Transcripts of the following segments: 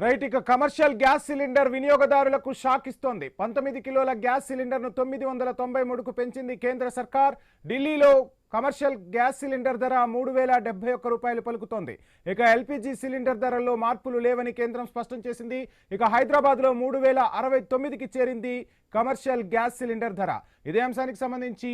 Right ఇక commercial gas cylinder వినియోగదారులకు shock ఇస్తోంది. 19 కిలోల గ్యాస్ సిలిండర్ను 993కు పెంచింది కేంద్ర సర్కార్. ఢిల్లీలో కమర్షియల్ గ్యాస్ సిలిండర్ ధర 3071 రూపాయలు పలుకుతోంది. ఇక ఎల్పీజీ సిలిండర్ ధరల్లో మార్పులు లేవని కేంద్రం స్పష్టం చేసింది. ఇక హైదరాబాద్లో 3069కి చేరింది కమర్షియల్ గ్యాస్ సిలిండర్ ధర. ఇదే అంశానికి సంబంధించి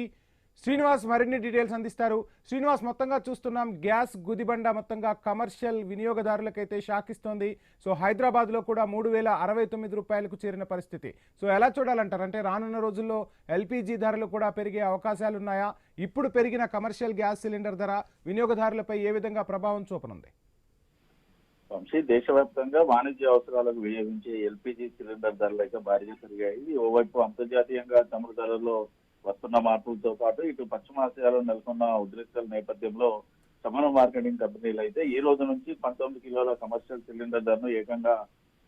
శ్రీనివాస్ మరిన్ని డీటెయిల్స్ అందిస్తారు. శ్రీనివాస్, మొత్తంగా చూస్తున్నాం గ్యాస్ గుదిబండ మొత్తంగా కమర్షియల్ వినియోగదారులకైతే షాక్ ఇస్తోంది. సో హైదరాబాద్లో కూడా 3069 రూపాయలకు చేరిన పరిస్థితి. సో ఎలా చూడాలంటారు? అంటే రానున్న రోజుల్లో ఎల్పీజీ ధరలు కూడా పెరిగే అవకాశాలు ఉన్నాయా? ఇప్పుడు పెరిగిన కమర్షియల్ గ్యాస్ సిలిండర్ ధర వినియోగదారులపై ఏ విధంగా ప్రభావం చూపనుంది? వంశీ, దేశవ్యాప్తంగా వాణిజ్య అవసరాలకు వినియోగించే ఎల్పీజీ సిలిండర్ ధరలు అయితే భారీగా పెరిగాయి. ఓవైపు అంతర్జాతీయంగా చమురు ధరల్లో వస్తున్న మార్పులతో పాటు ఇటు పశ్చిమాసియాలో నెలకొన్న ఉద్రిక్తల నేపథ్యంలో చమురు మార్కెటింగ్ కంపెనీలు అయితే ఈ రోజు నుంచి 19 కిలోల కమర్షియల్ సిలిండర్ ధరను ఏకంగా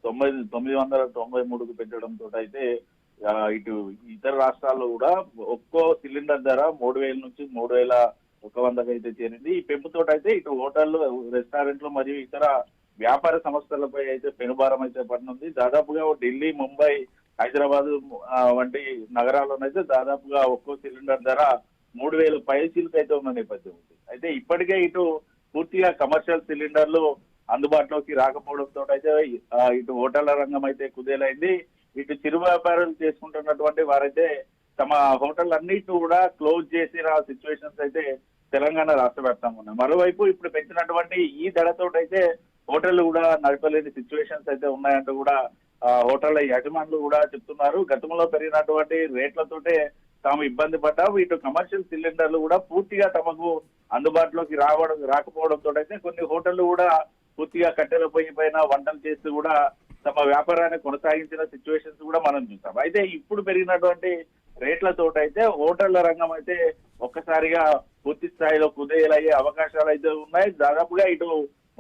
993కు పెంచడంతో అయితే ఇటు ఇతర రాష్ట్రాల్లో కూడా ఒక్కో సిలిండర్ ధర 3000 నుంచి 3100కి అయితే చేరింది. ఈ పెంపుతో అయితే ఇటు హోటళ్లు, రెస్టారెంట్లు మరియు ఇతర వ్యాపార సంస్థలపై అయితే పెనుభారం అయితే పడనుంది. దాదాపుగా ఢిల్లీ, ముంబై, హైదరాబాద్ వంటి నగరాల్లోనైతే దాదాపుగా ఒక్కో సిలిండర్ ధర 3000 పైచీలకు అయితే ఉన్న నేపథ్యం ఉంది. అయితే ఇప్పటికే ఇటు పూర్తిగా కమర్షియల్ సిలిండర్లు అందుబాటులోకి రాకపోవడంతో అయితే ఇటు హోటళ్ల రంగం అయితే కుదేలైంది. ఇటు చిరు వ్యాపారాలు చేసుకుంటున్నటువంటి వారైతే తమ హోటల్ అన్నిటిని కూడా క్లోజ్ చేసిన సిచ్యువేషన్స్ అయితే తెలంగాణ రాష్ట్ర వ్యాప్తంగా ఉన్నాయి. మరోవైపు ఇప్పుడు పెంచినటువంటి ఈ ధరతో అయితే హోటళ్లు కూడా నడపలేని సిచ్యువేషన్స్ అయితే ఉన్నాయంటూ కూడా హోటళ్ల యజమానులు కూడా చెప్తున్నారు. గతంలో పెరిగినటువంటి రేట్లతోటే తాము ఇబ్బంది పడ్డాము. ఇటు కమర్షియల్ సిలిండర్లు కూడా పూర్తిగా తమకు అందుబాటులోకి రాకపోవడంతో అయితే కొన్ని హోటళ్లు కూడా పూర్తిగా కట్టెల పొయ్యి పైన వంటలు చేస్తూ కూడా తమ వ్యాపారాన్ని కొనసాగించిన సిచ్యువేషన్స్ కూడా మనం చూసాం. అయితే ఇప్పుడు పెరిగినటువంటి రేట్లతోటైతే హోటళ్ల రంగం అయితే ఒక్కసారిగా పూర్తి స్థాయిలో కుదేలయ్యే అవకాశాలు అయితే ఉన్నాయి. దాదాపుగా ఇటు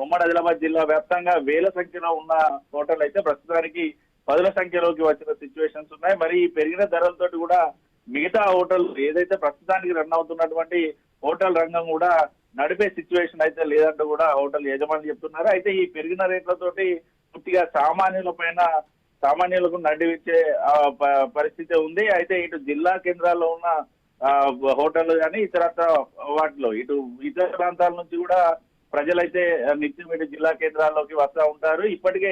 ఉమ్మడి ఆదిలాబాద్ జిల్లా వ్యాప్తంగా వేల సంఖ్యలో ఉన్న హోటల్ అయితే ప్రస్తుతానికి 10ల సంఖ్యలోకి వచ్చిన సిచ్యువేషన్స్ ఉన్నాయి. మరి ఈ పెరిగిన ధరలతో కూడా మిగతా హోటల్ ఏదైతే ప్రస్తుతానికి రన్ అవుతున్నటువంటి హోటల్ రంగం కూడా నడిపే సిచ్యువేషన్ అయితే లేదంటూ కూడా హోటల్ యజమానులు చెప్తున్నారు. అయితే ఈ పెరిగిన రేట్లతోటి పూర్తిగా సామాన్యులకు నడిపించే పరిస్థితి ఉంది. అయితే ఇటు జిల్లా కేంద్రాల్లో ఉన్న హోటళ్లు కానీ ఇతరత్ర వాటిలో ఇటు ఇతర ప్రాంతాల నుంచి కూడా ప్రజలైతే నిత్యం ఇటు జిల్లా కేంద్రాల్లోకి వస్తూ ఉంటారు. ఇప్పటికే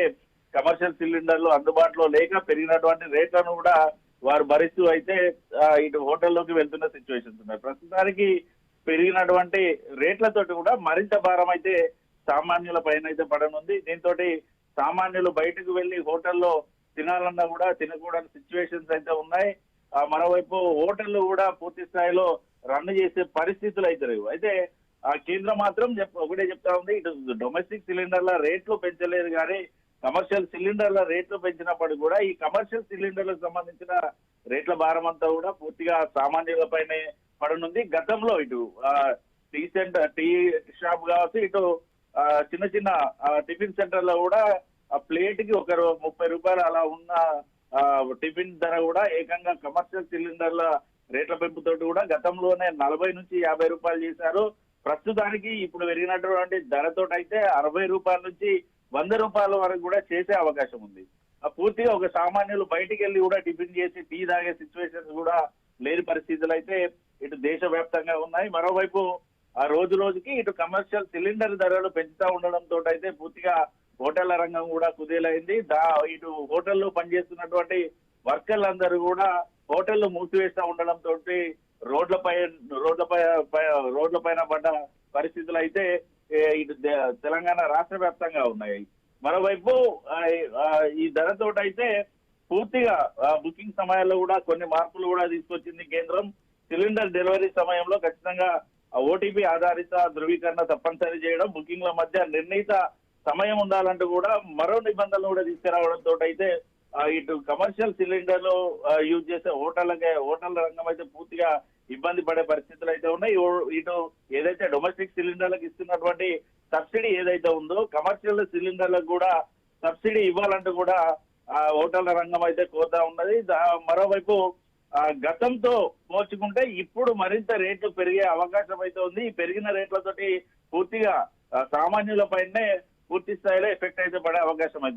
కమర్షియల్ సిలిండర్లు అందుబాటులో లేక పెరిగినటువంటి రేట్లను కూడా వారు భరిస్తూ అయితే ఇటు హోటల్లోకి వెళ్తున్న సిచ్యువేషన్స్ ఉన్నాయి. ప్రస్తుతానికి పెరిగినటువంటి రేట్లతోటి కూడా మరింత భారం అయితే సామాన్యుల పైన అయితే పడనుంది. దీంతో సామాన్యులు బయటకు వెళ్లి హోటల్లో తినాలన్నా కూడా తినకూడని సిచ్యువేషన్స్ అయితే ఉన్నాయి. మరోవైపు హోటళ్లు కూడా పూర్తి స్థాయిలో రన్ చేసే పరిస్థితులు అయితే లేవు. అయితే కేంద్రం మాత్రం ఒకటే చెప్తా ఉంది, ఇటు డొమెస్టిక్ సిలిండర్ల రేట్లు పెంచలేదు కానీ కమర్షియల్ సిలిండర్ల రేట్లు పెంచినప్పటికీ కూడా ఈ కమర్షియల్ సిలిండర్లకు సంబంధించిన రేట్ల భారం అంతా కూడా పూర్తిగా సామాన్యులపైనే పడనుంది. గతంలో ఇటు టీ షాప్ కావచ్చు, ఇటు చిన్న చిన్న టిఫిన్ సెంటర్లో కూడా ప్లేట్ కి ఒక 30 రూపాయలు అలా ఉన్న టిఫిన్ ధర కూడా ఏకంగా కమర్షియల్ సిలిండర్ల రేట్ల పెంపుతో కూడా గతంలోనే 40 నుంచి 50 రూపాయలు చేశారు. ప్రస్తుతానికి ఇప్పుడు పెరిగినటువంటి ధరతో అయితే 60 రూపాయల నుంచి 100 రూపాయల వరకు కూడా చేసే అవకాశం ఉంది. పూర్తిగా ఒక సామాన్యులు బయటికి వెళ్ళి కూడా టిఫిన్ చేసి టీ తాగే సిచ్యువేషన్స్ కూడా లేని పరిస్థితులు అయితే ఇటు దేశవ్యాప్తంగా ఉన్నాయి. మరోవైపు రోజు రోజుకి ఇటు కమర్షియల్ సిలిండర్ ధరలు పెంచుతా ఉండడంతో అయితే పూర్తిగా హోటళ్ల రంగం కూడా కుదేలైంది. ఇటు హోటల్లో పనిచేస్తున్నటువంటి వర్కర్లందరూ కూడా హోటళ్లు మూసివేస్తూ ఉండడంతో రోడ్ల పైన పడ్డ పరిస్థితులు అయితే ఇటు తెలంగాణ రాష్ట్ర వ్యాప్తంగా ఉన్నాయి. మరోవైపు ఈ ధరతో అయితే పూర్తిగా బుకింగ్ సమయాల్లో కూడా కొన్ని మార్పులు కూడా తీసుకొచ్చింది కేంద్రం. సిలిండర్ డెలివరీ సమయంలో ఖచ్చితంగా ఓటీపీ ఆధారిత ధృవీకరణ తప్పనిసరి చేయడం, బుకింగ్ల మధ్య నిర్ణీత సమయం ఉండాలంటూ కూడా మరో నిబంధనలు కూడా తీసుకురావడంతో అయితే ఇటు కమర్షియల్ సిలిండర్లు యూజ్ చేసే హోటళ్ల రంగం అయితే పూర్తిగా ఇబ్బంది పడే పరిస్థితులు అయితే ఉన్నాయి. ఇటు ఏదైతే డొమెస్టిక్ సిలిండర్లకు ఇస్తున్నటువంటి సబ్సిడీ ఏదైతే ఉందో కమర్షియల్ సిలిండర్లకు కూడా సబ్సిడీ ఇవ్వాలంటూ కూడా హోటళ్ల రంగం అయితే కోరుతా ఉన్నది. మరోవైపు గతంతో పోల్చుకుంటే ఇప్పుడు మరింత రేట్లు పెరిగే అవకాశం అయితే ఉంది. ఈ పెరిగిన రేట్లతోటి పూర్తిగా సామాన్యుల పైనే పూర్తి స్థాయిలో ఎఫెక్ట్ అయితే పడే అవకాశం అయితే